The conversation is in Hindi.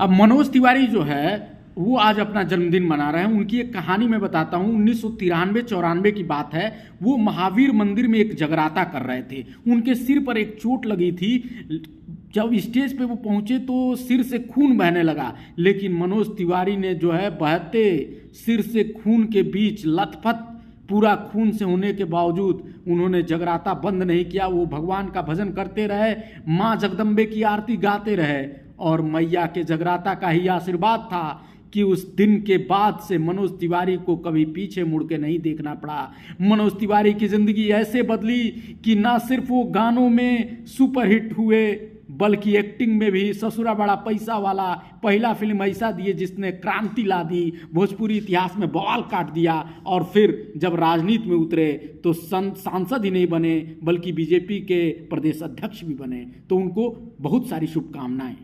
अब मनोज तिवारी जो है वो आज अपना जन्मदिन मना रहे हैं। उनकी एक कहानी मैं बताता हूँ। 1993-94 की बात है। वो महावीर मंदिर में एक जगराता कर रहे थे। उनके सिर पर एक चोट लगी थी। जब स्टेज पे वो पहुंचे तो सिर से खून बहने लगा, लेकिन मनोज तिवारी ने जो है बहते सिर से खून के बीच लथपथ पूरा खून से होने के बावजूद उन्होंने जगराता बंद नहीं किया। वो भगवान का भजन करते रहे, माँ जगदम्बे की आरती गाते रहे, और मैया के जगराता का ही आशीर्वाद था कि उस दिन के बाद से मनोज तिवारी को कभी पीछे मुड़ के नहीं देखना पड़ा। मनोज तिवारी की जिंदगी ऐसे बदली कि ना सिर्फ वो गानों में सुपरहिट हुए, बल्कि एक्टिंग में भी ससुरा बड़ा पैसा वाला पहला फिल्म ऐसा दिए जिसने क्रांति ला दी, भोजपुरी इतिहास में बवाल काट दिया। और फिर जब राजनीति में उतरे तो सांसद ही नहीं बने बल्कि बीजेपी के प्रदेश अध्यक्ष भी बने। तो उनको बहुत सारी शुभकामनाएं।